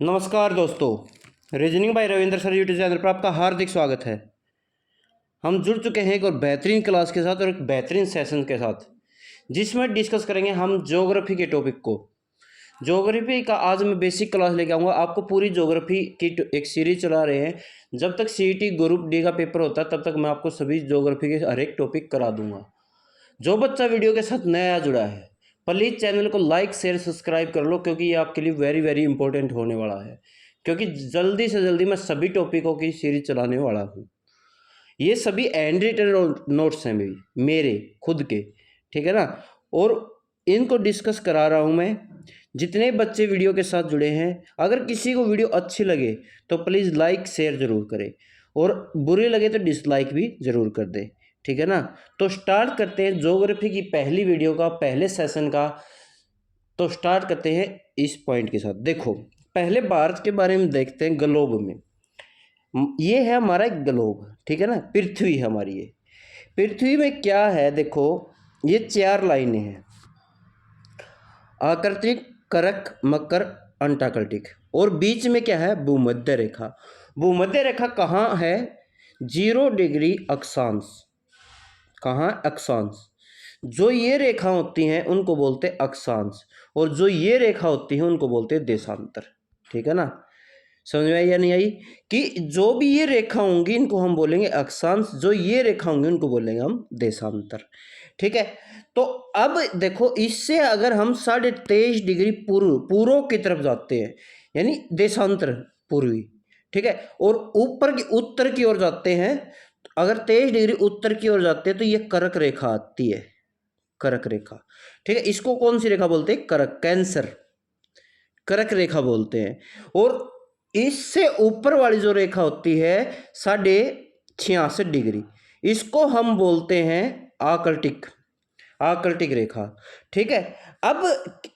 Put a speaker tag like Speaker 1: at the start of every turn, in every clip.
Speaker 1: नमस्कार दोस्तों, reasoning bye Ravindra sir YouTube channel पर आपका हार्दिक स्वागत है। हम जुड़ चुके हैं एक और बेहतरीन क्लास के साथ और एक बेहतरीन सेशन के साथ, जिसमें डिस्कस करेंगे हम ज्योग्राफी के टॉपिक को। ज्योग्राफी का आज मैं बेसिक क्लास लेके आऊँगा। आपको पूरी ज्योग्राफी की एक सीरीज चला रहे हैं। जब तक सीईटी ग्रुप डी का पेपर होता है तब तक मैं आपको सभी ज्योग्राफी के हर एक टॉपिक करा दूंगा। जो बच्चा वीडियो के साथ नया जुड़ा है, प्लीज़ चैनल को लाइक शेयर सब्सक्राइब कर लो, क्योंकि ये आपके लिए वेरी वेरी इंपॉर्टेंट होने वाला है। क्योंकि जल्दी से जल्दी मैं सभी टॉपिकों की सीरीज चलाने वाला हूँ। ये सभी हैंड रिटन नोट्स हैं मेरे खुद के, ठीक है ना। और इनको डिस्कस करा रहा हूँ मैं। जितने बच्चे वीडियो के साथ जुड़े हैं, अगर किसी को वीडियो अच्छी लगे तो प्लीज़ लाइक शेयर ज़रूर करें, और बुरी लगे तो डिसलाइक भी ज़रूर कर दें, ठीक है ना। तो स्टार्ट करते हैं ज्योग्राफी की पहली वीडियो का, पहले सेशन का। तो स्टार्ट करते हैं इस पॉइंट के साथ। देखो, पहले भारत के बारे में देखते हैं। ग्लोब में ये है हमारा एक ग्लोब, ठीक है ना। पृथ्वी हमारी, ये पृथ्वी में क्या है, देखो ये 4 लाइनें हैं: आकृतिक, करक, मकर, अंटार्कटिक। और बीच में क्या है, भूमध्य रेखा। भूमध्य रेखा कहाँ है? 0 डिग्री अक्षांश। कहाँ? अक्षांश। जो ये रेखा होती हैं उनको बोलते हैं अक्षांश, और जो ये रेखा होती है उनको बोलते हैं देशांतर, ठीक है ना। समझ में आई या नहीं आई? कि जो भी ये रेखा होंगी इनको हम बोलेंगे अक्षांश, जो ये रेखा होंगी उनको बोलेंगे हम देशांतर, ठीक है। तो अब देखो, इससे अगर हम 23.5 डिग्री पूर्व की तरफ जाते हैं, यानी देशांतर पूर्वी, ठीक है, और ऊपर की उत्तर की ओर जाते हैं, अगर 23 डिग्री उत्तर की ओर जाते हैं तो ये कर्क रेखा आती है, कर्क रेखा, ठीक है। इसको कौन सी रेखा बोलते हैं? कर्क, कैंसर, कर्क रेखा बोलते हैं। और इससे ऊपर वाली जो रेखा होती है 66.5 डिग्री, इसको हम बोलते हैं आकल्टिक, आकल्टिक रेखा, ठीक है। अब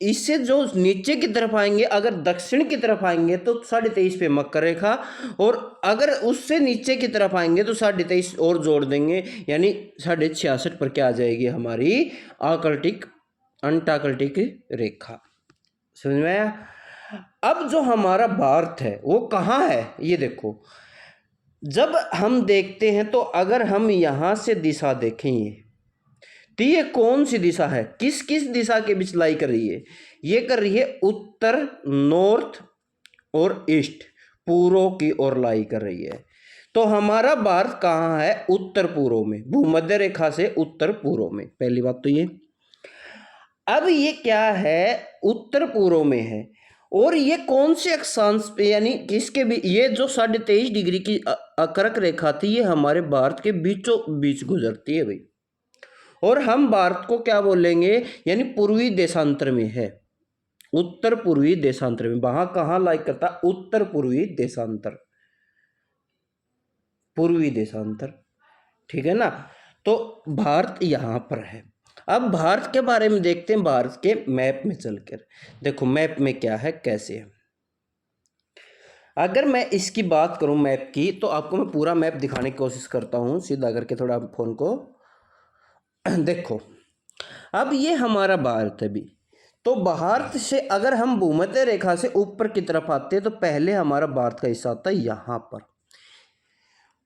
Speaker 1: इससे जो नीचे की तरफ आएंगे, अगर दक्षिण की तरफ आएंगे तो 23.5 पे मकर रेखा, और अगर उससे नीचे की तरफ आएंगे तो 23.5 और जोड़ देंगे, यानी 66.5 पर क्या आ जाएगी हमारी? आकल्टिक, अंटाकल्टिक रेखा। समझ में आया? अब जो हमारा भारत है वो कहाँ है, ये देखो। जब हम देखते हैं तो अगर हम यहां से दिशा देखें, तो ये कौन सी दिशा है? किस किस दिशा के बीच लाई कर रही है? ये कर रही है उत्तर, नॉर्थ और ईस्ट, पूर्व की ओर लाई कर रही है। तो हमारा भारत कहाँ है? उत्तर पूर्व में, भूमध्य रेखा से उत्तर पूर्व में। पहली बात तो ये। अब ये क्या है? उत्तर पूर्व में है, और ये कौन से अक्षांश पे, यानी किसके भी, ये जो 23.5 डिग्री की कर्क रेखा थी, ये हमारे भारत के बीचों बीच गुजरती है भाई। और हम भारत को क्या बोलेंगे? यानी पूर्वी देशांतर में है, उत्तर पूर्वी देशांतर में। वहां कहाँ लाइक करता? उत्तर पूर्वी देशांतर, पूर्वी देशांतर, ठीक है ना। तो भारत यहां पर है। अब भारत के बारे में देखते हैं, भारत के मैप में चलकर। देखो मैप में क्या है, कैसे है। अगर मैं इसकी बात करूं मैप की, तो आपको मैं पूरा मैप दिखाने की कोशिश करता हूं, सीधा करके थोड़ा फोन को देखो। अब ये हमारा भारत है भी। तो भारत से अगर हम भूमध्य रेखा से ऊपर की तरफ आते हैं तो पहले हमारा भारत का हिस्सा आता है यहां पर,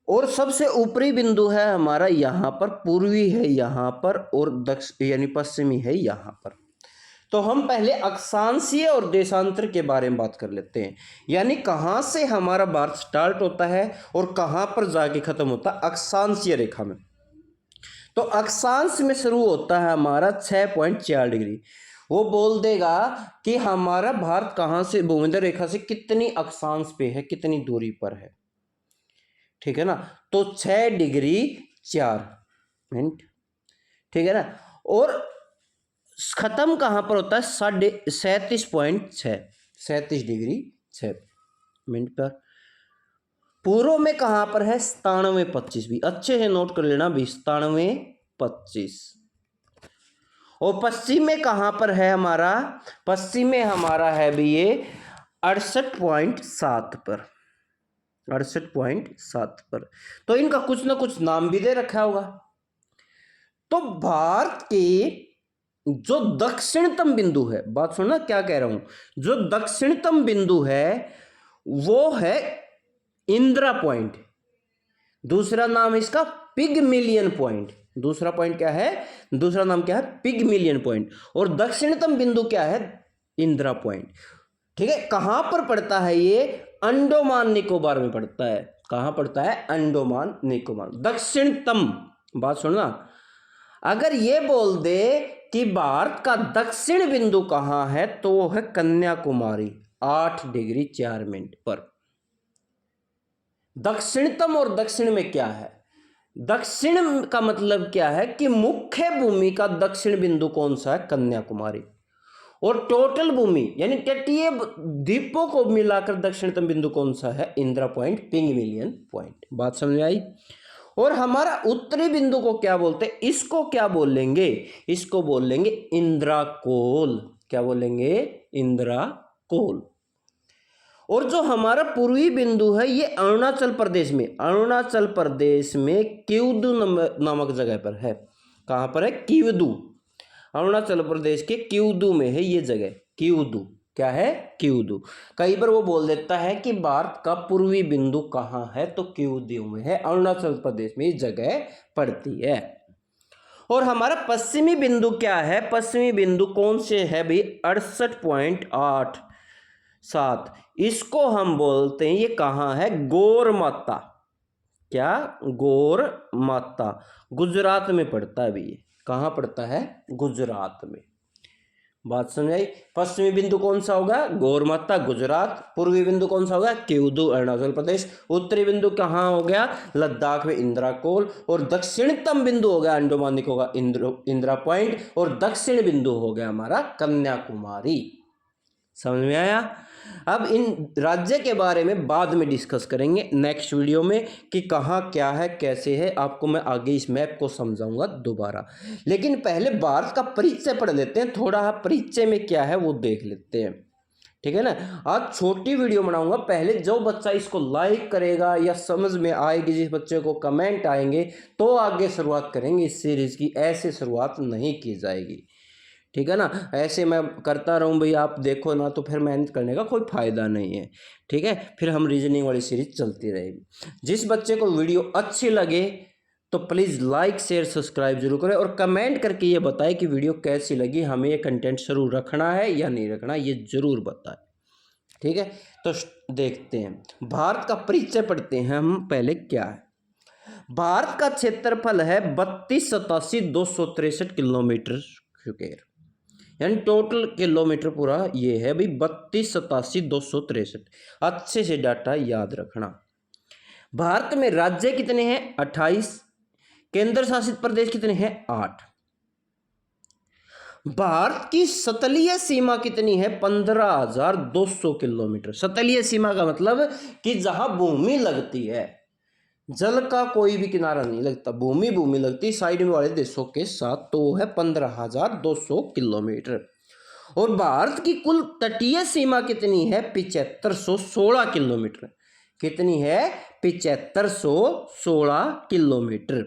Speaker 1: और सबसे ऊपरी बिंदु है हमारा यहाँ पर, पूर्वी है यहाँ पर, और दक्षिण यानी पश्चिमी है यहाँ पर। तो हम पहले अक्षांशीय और देशांतर के बारे में बात कर लेते हैं, यानी कहाँ से हमारा भारत स्टार्ट होता है और कहाँ पर जाके खत्म होता है, अक्षांशीय रेखा में। तो अक्षांश में शुरू होता है हमारा 6.4 डिग्री। वो बोल देगा कि हमारा भारत कहाँ से, भूमध्य रेखा से कितनी अक्षांश पे है, कितनी दूरी पर है, ठीक है ना। तो 6 डिग्री 4 मिनट, ठीक है ना। और खत्म कहां पर होता है? 37.6, 37 डिग्री 6 मिनट पर। पूर्व में कहां पर है? 97.25 भी अच्छे से नोट कर लेना भी, 97.25। और पश्चिम में कहां पर है हमारा? पश्चिम में हमारा है भी ये 68.7 पर, 68.7 पर। तो इनका कुछ ना कुछ नाम भी दे रखा होगा। तो भारत के जो दक्षिणतम बिंदु है, बात सुनना क्या कह रहा हूं, जो दक्षिणतम बिंदु है वो है इंदिरा पॉइंट। दूसरा नाम इसका पिगमिलियन पॉइंट। दूसरा पॉइंट क्या है, दूसरा नाम क्या है, पिगमिलियन पॉइंट। और दक्षिणतम बिंदु क्या है, इंदिरा पॉइंट। ठीक है, कहां पर पड़ता है ये, अंडमान निकोबार में पड़ता है। कहां पड़ता है, अंडमान निकोबार। दक्षिणतम, बात सुनना, अगर ये बोल दे कि भारत का दक्षिण बिंदु कहां है तो वो है कन्याकुमारी, 8 डिग्री 4 मिनट पर। दक्षिणतम और दक्षिण में क्या है, दक्षिण का मतलब क्या है कि मुख्य भूमि का दक्षिण बिंदु कौन सा है, कन्याकुमारी। और टोटल भूमि यानी तटीय द्वीपों को मिलाकर दक्षिणतम बिंदु कौन सा है, इंदिरा पॉइंट, पिगमिलियन पॉइंट। बात समझ में आई। और हमारा उत्तरी बिंदु को क्या बोलते हैं, इसको क्या बोलेंगे, इसको बोलेंगे इंदिरा कोल। क्या बोलेंगे, इंदिरा कोल। और जो हमारा पूर्वी बिंदु है ये अरुणाचल प्रदेश में, अरुणाचल प्रदेश में किवदू नामक जगह पर है। कहां पर है, किवदू, अरुणाचल प्रदेश के किवदू में है ये जगह, किवदू। क्या है, किवदू। कई बार वो बोल देता है कि भारत का पूर्वी बिंदु कहां है, तो किवदू में है, अरुणाचल प्रदेश में ये जगह पड़ती है। और हमारा पश्चिमी बिंदु क्या है, पश्चिमी बिंदु कौन से है भाई, 68.87। इसको हम बोलते हैं, ये कहां है, गौरमाता। क्या, गौरमाता, गुजरात में पड़ता है भैया। कहां पड़ता है, गुजरात में। बात समझ आई। पश्चिमी बिंदु कौन सा होगा, गौरमाता, गुजरात। पूर्वी बिंदु कौन सा होगा, किवदू, अरुणाचल प्रदेश। उत्तरी बिंदु कहां हो गया, लद्दाख में इंदिरा कोल। और दक्षिणतम बिंदु हो गया अंडमान निकोबार, इंदिरा पॉइंट। और दक्षिण बिंदु हो गया हमारा कन्याकुमारी। समझ में आया। अब इन राज्य के बारे में बाद में डिस्कस करेंगे नेक्स्ट वीडियो में कि कहाँ क्या है, कैसे है। आपको मैं आगे इस मैप को समझाऊंगा दोबारा, लेकिन पहले भारत का परिचय पढ़ लेते हैं। थोड़ा परिचय में क्या है वो देख लेते हैं, ठीक है ना। आज छोटी वीडियो बनाऊंगा। पहले जो बच्चा इसको लाइक करेगा या समझ में आएगी, जिस बच्चे को कमेंट आएंगे, तो आगे शुरुआत करेंगे इस सीरीज की। ऐसे शुरुआत नहीं की जाएगी, ठीक है ना। ऐसे मैं करता रहूं भाई, आप देखो ना, तो फिर मेहनत करने का कोई फ़ायदा नहीं है, ठीक है। फिर हम रीजनिंग वाली सीरीज चलती रहेगी। जिस बच्चे को वीडियो अच्छी लगे तो प्लीज़ लाइक शेयर सब्सक्राइब जरूर करें, और कमेंट करके ये बताएं कि वीडियो कैसी लगी, हमें ये कंटेंट शुरू रखना है या नहीं रखना, ये ज़रूर बताएं, ठीक है। तो देखते हैं, भारत का परिचय पढ़ते हैं हम पहले। क्या है, भारत का क्षेत्रफल है 32,87,263 किलोमीटर स्क्वायर, यानी टोटल किलोमीटर पूरा ये है भाई 32,87,263। अच्छे से डाटा याद रखना। भारत में राज्य कितने हैं, 28। केंद्र शासित प्रदेश कितने हैं, 8। भारत की सतलीय सीमा कितनी है, 15,200 किलोमीटर। सतलीय सीमा का मतलब कि जहां भूमि लगती है, जल का कोई भी किनारा नहीं लगता, भूमि भूमि लगती साइड में वाले देशों के साथ, तो वो है 15,200 किलोमीटर। और भारत की कुल तटीय सीमा कितनी है, 7516 किलोमीटर। कितनी है, 7516 किलोमीटर,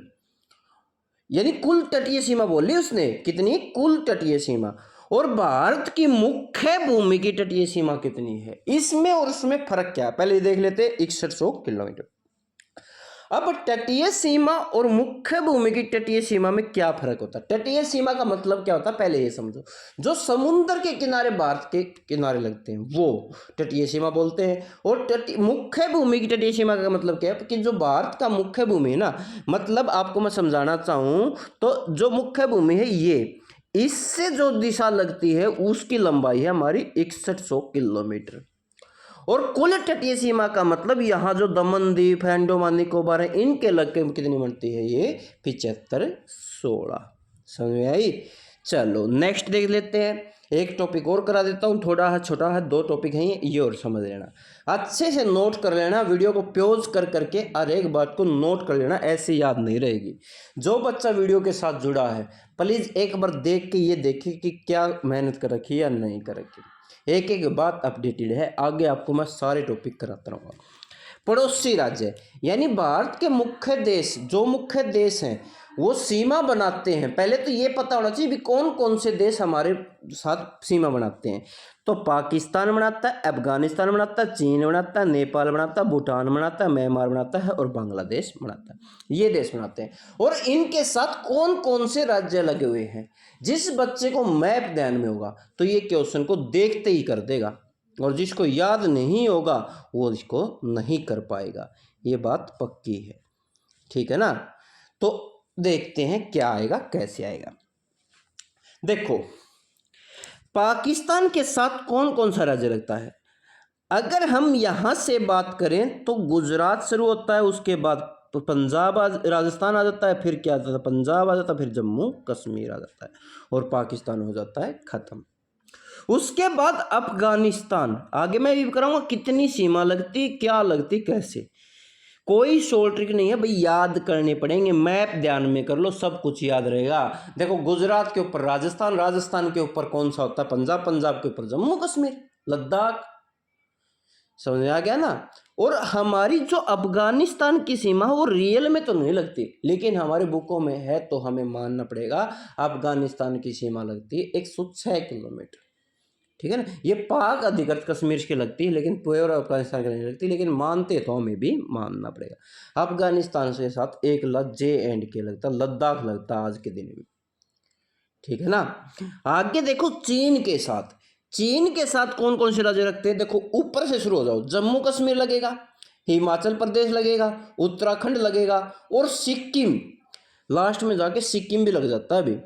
Speaker 1: यानी कुल तटीय सीमा बोली उसने, कितनी, कुल तटीय सीमा। और भारत की मुख्य भूमि की तटीय सीमा कितनी है, इसमें और उसमें फर्क क्या है, पहले देख लेते हैं। 6100 किलोमीटर। अब तटीय सीमा और मुख्य भूमि की तटीय सीमा में क्या फर्क होता है। तटीय सीमा का मतलब क्या होता है, पहले ये समझो। जो समुद्र के किनारे, भारत के किनारे लगते हैं, वो तटीय सीमा बोलते हैं। और मुख्य भूमि की तटीय सीमा का मतलब क्या है कि जो भारत का मुख्य भूमि है ना, मतलब आपको मैं समझाना चाहूँ तो जो मुख्य भूमि है ये, इससे जो दिशा लगती है उसकी लंबाई है हमारी 6100 किलोमीटर। और कुल तटीय सीमा का मतलब यहाँ जो दमन द्वीप है, अंडमान निकोबार है, इनके लग के कितनी बनती है, ये 7516। समझ में आई। चलो नेक्स्ट देख लेते हैं। एक टॉपिक और करा देता हूँ, थोड़ा है छोटा है, 2 टॉपिक हैं ये और समझ लेना, अच्छे से नोट कर लेना। वीडियो को पॉज कर करके हर एक बात को नोट कर लेना, ऐसे याद नहीं रहेगी। जो बच्चा वीडियो के साथ जुड़ा है प्लीज़ एक बार देख के ये देखे कि क्या मेहनत कर रखी है या नहीं कर रखी। एक एक बात अपडेटेड है, आगे आपको मैं सारे टॉपिक कराता रहूँगा। पड़ोसी राज्य यानी भारत के मुख्य देश, जो मुख्य देश हैं वो सीमा बनाते हैं। पहले तो ये पता होना चाहिए भी कौन कौन से देश हमारे साथ सीमा बनाते हैं। तो पाकिस्तान बनाता है, अफगानिस्तान बनाता है, चीन बनाता है, नेपाल बनाता है, भूटान बनाता है, म्यांमार बनाता है और बांग्लादेश बनाता है। ये देश बनाते हैं। और इनके साथ कौन कौन से राज्य लगे हुए हैं। जिस बच्चे को मैप ध्यान में होगा तो ये क्वेश्चन को देखते ही कर देगा, और जिसको याद नहीं होगा वो इसको नहीं कर पाएगा। ये बात पक्की है, ठीक है ना। तो देखते हैं क्या आएगा, कैसे आएगा। देखो, पाकिस्तान के साथ कौन कौन सा राज्य लगता है। अगर हम यहां से बात करें तो गुजरात शुरू होता है, उसके बाद तो पंजाब राजस्थान आ जाता है, फिर क्या आ जाता है, पंजाब आ जाता है, फिर जम्मू कश्मीर आ जाता है और पाकिस्तान हो जाता है खत्म। उसके बाद अफगानिस्तान, आगे मैं भी कराऊंगा कितनी सीमा लगती, क्या लगती, कैसे। कोई शॉर्ट ट्रिक नहीं है भाई, याद करने पड़ेंगे, मैप ध्यान में कर लो, सब कुछ याद रहेगा। देखो, गुजरात के ऊपर राजस्थान, राजस्थान के ऊपर कौन सा होता है, पंजाब, पंजाब के ऊपर जम्मू कश्मीर, लद्दाख। समझ आ गया ना। और हमारी जो अफगानिस्तान की सीमा वो रियल में तो नहीं लगती, लेकिन हमारे बुकों में है तो हमें मानना पड़ेगा। अफगानिस्तान की सीमा लगती है 106 किलोमीटर, ठीक है ना। ये पाक अधिकृत कश्मीर की लगती है, लेकिन प्योर अफगानिस्तान की नहीं लगती, लेकिन मानते तो हमें भी मानना पड़ेगा। अफगानिस्तान के साथ एक J&K लगता, लद्दाख लगता आज के दिन में, ठीक है ना। आगे देखो, चीन के साथ, चीन के साथ कौन कौन से राज्य रखते हैं। देखो, ऊपर से शुरू हो जाओ, जम्मू कश्मीर लगेगा, हिमाचल प्रदेश लगेगा, उत्तराखंड लगेगा और सिक्किम, लास्ट में जाके सिक्किम भी लग जाता है अभी,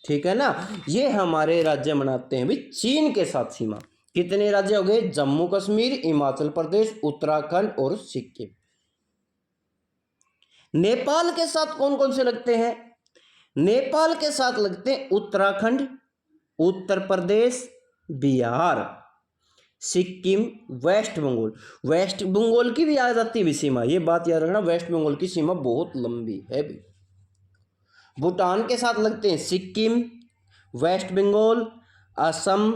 Speaker 1: ठीक है ना। ये हमारे राज्य बनाते हैं भी चीन के साथ सीमा। कितने राज्य हो गए, जम्मू कश्मीर, हिमाचल प्रदेश, उत्तराखंड और सिक्किम। नेपाल के साथ कौन कौन से लगते हैं। नेपाल के साथ लगते हैं उत्तराखंड, उत्तर प्रदेश, बिहार, सिक्किम, वेस्ट बंगाल। वेस्ट बंगाल की भी आ जाती है सीमा, ये बात याद रखना, वेस्ट बंगाल की सीमा बहुत लंबी है भी। भूटान के साथ लगते हैं सिक्किम, वेस्ट बंगाल, असम,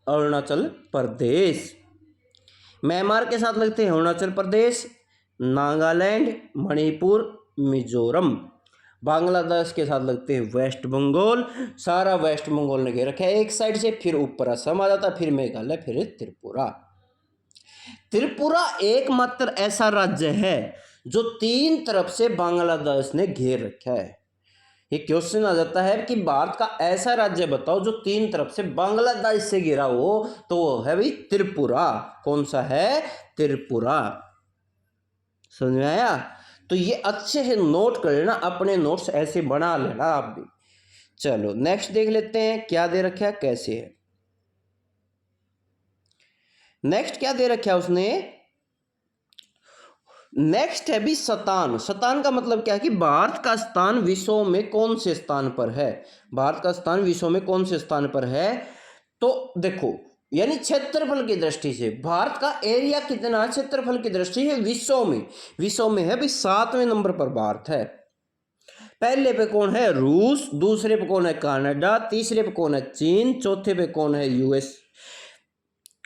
Speaker 1: अरुणाचल प्रदेश। म्यांमार के साथ लगते हैं अरुणाचल प्रदेश, नागालैंड, मणिपुर, मिजोरम। बांग्लादेश के साथ लगते हैं वेस्ट बंगाल, सारा वेस्ट बंगाल ने घेर रखा है एक साइड से, फिर ऊपर असम आ जाता है, फिर मेघालय, फिर त्रिपुरा। त्रिपुरा एकमात्र ऐसा राज्य है जो 3 तरफ से बांग्लादेश ने घेर रखा है। ये क्वेश्चन आ जाता है कि भारत का ऐसा राज्य बताओ जो 3 तरफ से बांग्लादेश से घिरा हो, तो वो है भाई त्रिपुरा। कौन सा है, त्रिपुरा। समझ में आया। तो ये अच्छे से नोट कर लेना, अपने नोट्स ऐसे बना लेना आप भी। चलो नेक्स्ट देख लेते हैं क्या दे रखा है, कैसे है। नेक्स्ट क्या दे रखा है उसने, नेक्स्ट है भी शतान। शतान का मतलब क्या है कि भारत का स्थान विश्व में कौन से स्थान पर है। भारत का स्थान विश्व में कौन से स्थान पर है। तो देखो, यानी क्षेत्रफल की दृष्टि से भारत का एरिया कितना है, क्षेत्रफल की दृष्टि से विश्व में है भी 7वें नंबर पर भारत है। पहले पे कौन है, रूस, दूसरे पे कौन है, कनाडा, तीसरे पे कौन है, चीन, चौथे पे कौन है,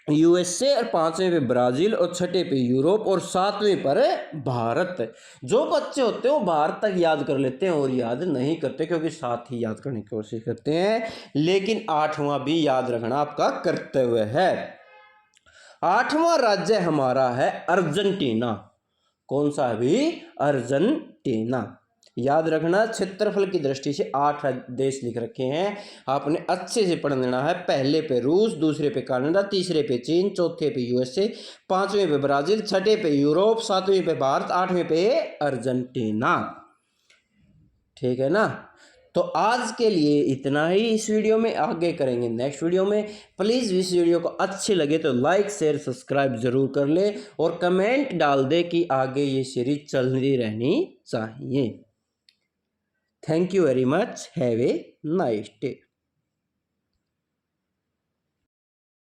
Speaker 1: यूएसए, और 5वें पे ब्राजील, और 6ठे पे यूरोप, और 7वें पर भारत। जो बच्चे होते हैं वो भारत तक याद कर लेते हैं और याद नहीं करते, क्योंकि 7 ही याद करने की कोशिश करते हैं, लेकिन 8वां भी याद रखना आपका कर्तव्य है। 8वां राज्य हमारा है अर्जेंटीना। कौन सा है भी, अर्जेंटीना। याद रखना, क्षेत्रफल की दृष्टि से 8 देश लिख रखे हैं, आपने अच्छे से पढ़ लेना है। पहले पे रूस, दूसरे पे कनाडा, तीसरे पे चीन, चौथे पे यूएसए, 5वें पे ब्राजील, 6ठे पे यूरोप, 7वें पे भारत, 8वें पे अर्जेंटीना, ठीक है ना। तो आज के लिए इतना ही इस वीडियो में, आगे करेंगे नेक्स्ट वीडियो में। प्लीज़ इस वीडियो को अच्छे लगे तो लाइक शेयर सब्सक्राइब जरूर कर ले, और कमेंट डाल दे कि आगे ये सीरीज चलती रहनी चाहिए। Thank you very much. Have a nice day.